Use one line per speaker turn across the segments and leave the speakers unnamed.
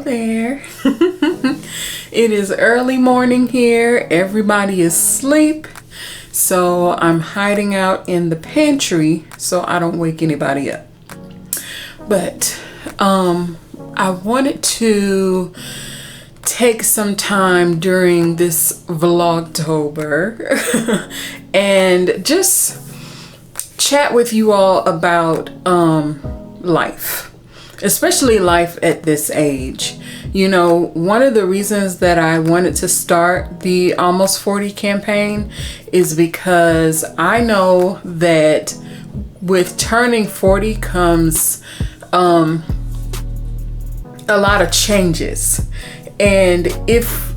there. It is early morning here. Everybody is asleep. So I'm hiding out in the pantry so I don't wake anybody up. But I wanted to take some time during this Vlogtober and just chat with you all about life, especially life at this age. You know, one of the reasons that I wanted to start the Almost 40 campaign is because I know that with turning 40 comes a lot of changes. And if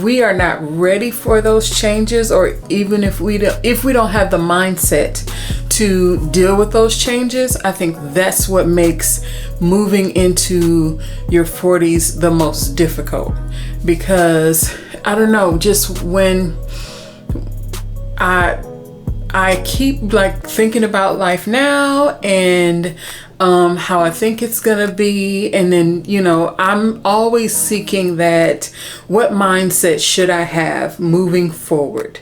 we are not ready for those changes, or even if we don't have the mindset to deal with those changes, I think that's what makes moving into your 40s the most difficult. Because I don't know, just when I keep like thinking about life now and how I think it's gonna be, and then, you know, I'm always seeking that, what mindset should I have moving forward?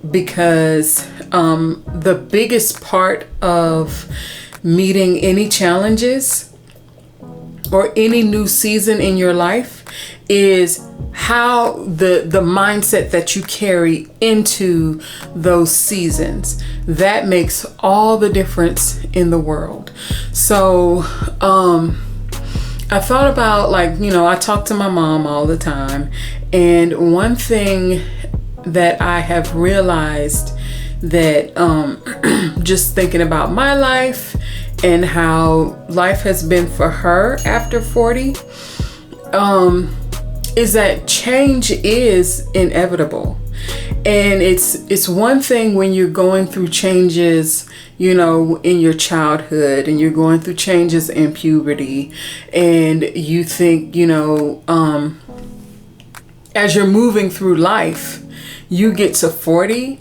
Because the biggest part of meeting any challenges or any new season in your life is how the mindset that you carry into those seasons. That makes all the difference in the world. So I thought about, like, you know, I talk to my mom all the time, and one thing that I have realized that just thinking about my life and how life has been for her after 40, is that change is inevitable. And it's one thing when you're going through changes, you know, in your childhood, and you're going through changes in puberty, and you think, you know, as you're moving through life, you get to 40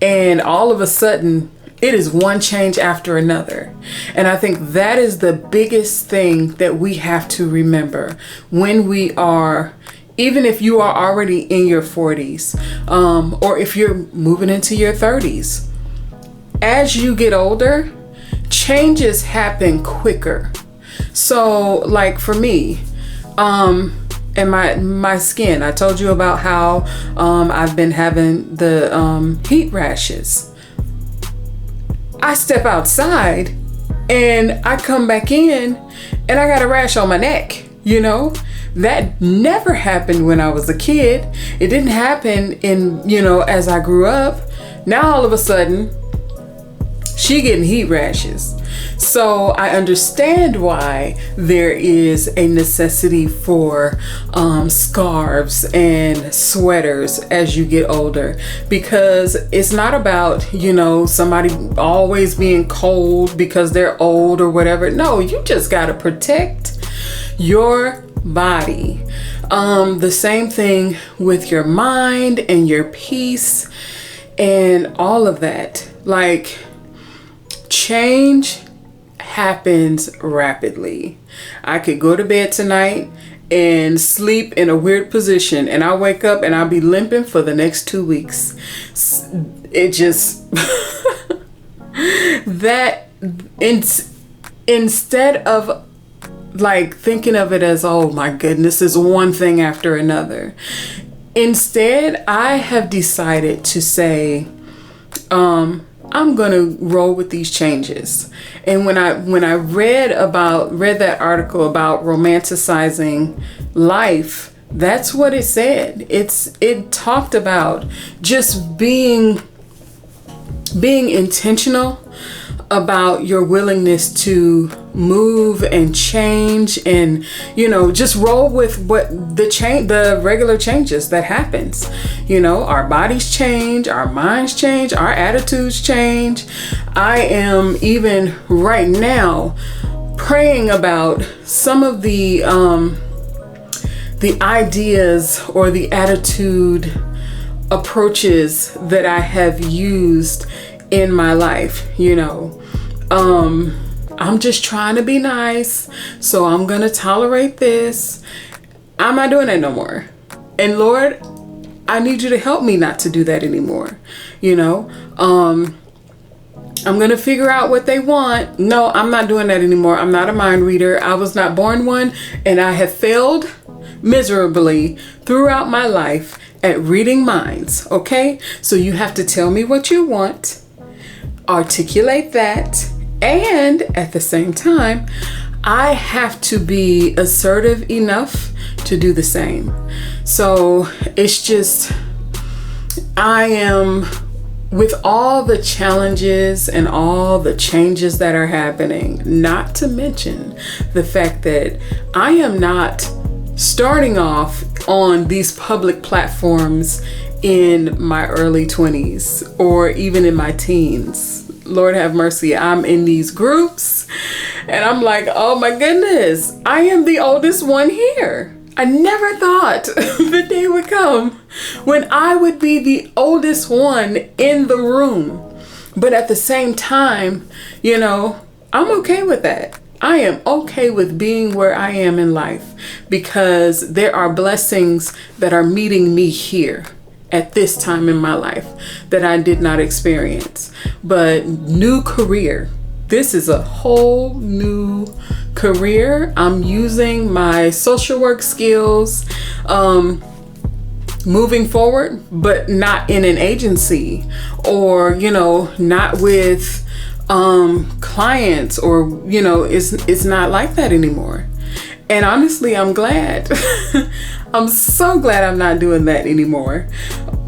and all of a sudden it is one change after another. And I think that is the biggest thing that we have to remember when we are, even if you are already in your 40s, or if you're moving into your 30s, as you get older, changes happen quicker. So like for me, and my skin, I told you about how I've been having the heat rashes. I step outside and I come back in and I got a rash on my neck, you know? That never happened when I was a kid. It didn't happen as I grew up. Now all of a sudden, she getting heat rashes. So I understand why there is a necessity for scarves and sweaters as you get older, because it's not about, you know, somebody always being cold because they're old or whatever. No, you just got to protect your body. The same thing with your mind and your peace and all of that. Like, change happens rapidly. I could go to bed tonight and sleep in a weird position, and I wake up and I'll be limping for the next 2 weeks. It just that instead of like thinking of it as, oh my goodness, is one thing after another. Instead, I have decided to say, I'm going to roll with these changes. And when I read that article about romanticizing life, that's what it said. It talked about just being intentional about your willingness to move and change, and, you know, just roll with what the regular changes that happens. You know, our bodies change, our minds change, our attitudes change. I am even right now praying about some of the ideas or the attitude approaches that I have used in my life. You know, I'm just trying to be nice, so I'm going to tolerate this. I'm not doing that no more. And Lord, I need you to help me not to do that anymore. You know, I'm going to figure out what they want. No, I'm not doing that anymore. I'm not a mind reader. I was not born one, and I have failed miserably throughout my life at reading minds. Okay, so you have to tell me what you want, articulate that, and at the same time, I have to be assertive enough to do the same. So it's just, I am, with all the challenges and all the changes that are happening, not to mention the fact that I am not starting off on these public platforms in my early 20s or even in my teens. Lord have mercy, I'm in these groups and I'm like, oh my goodness, I am the oldest one here. I never thought the day would come when I would be the oldest one in the room. But at the same time, you know, I'm okay with that. I am okay with being where I am in life because there are blessings that are meeting me here at this time in my life that I did not experience. But new career. This is a whole new career. I'm using my social work skills moving forward, but not in an agency or, you know, not with clients or, you know, it's not like that anymore. And honestly, I'm glad. I'm so glad I'm not doing that anymore.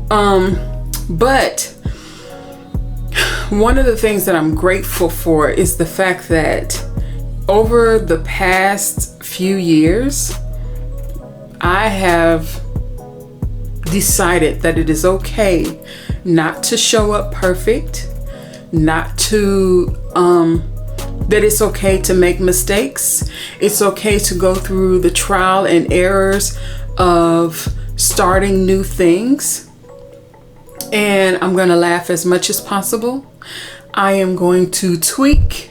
But one of the things that I'm grateful for is the fact that over the past few years, I have decided that it is okay not to show up perfect, not to, that it's okay to make mistakes. It's okay to go through the trial and errors of starting new things. And I'm going to laugh as much as possible. I am going to tweak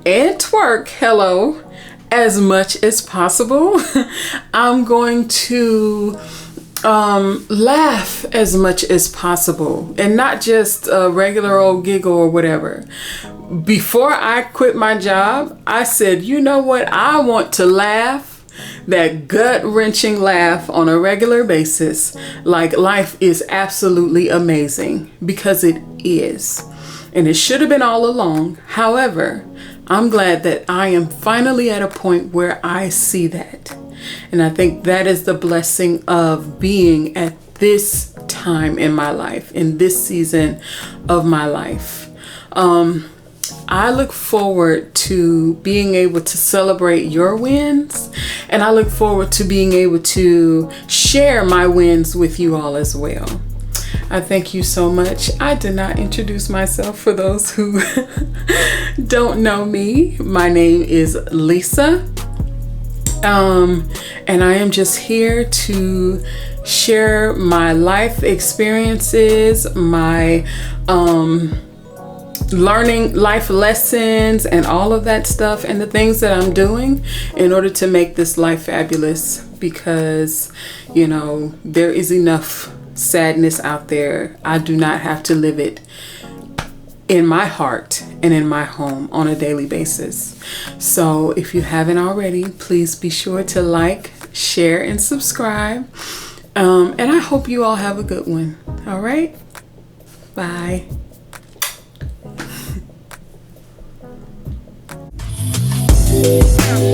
and twerk, hello, as much as possible. I'm going to laugh as much as possible and not just a regular old giggle or whatever. Before I quit my job, I said, you know what? I want to laugh, that gut-wrenching laugh on a regular basis, like life is absolutely amazing, because it is. And it should have been all along. However, I'm glad that I am finally at a point where I see that. And I think that is the blessing of being at this time in my life, in this season of my life. I look forward to being able to celebrate your wins, and I look forward to being able to share my wins with you all as well. I thank you so much. I did not introduce myself for those who don't know me. My name is Lisa. And I am just here to share my life experiences, my learning life lessons and all of that stuff, and the things that I'm doing in order to make this life fabulous, because, you know, there is enough sadness out there. I do not have to live it in my heart and in my home on a daily basis. So if you haven't already, please be sure to like, share, and subscribe. And I hope you all have a good one. All right. Bye.
Yeah.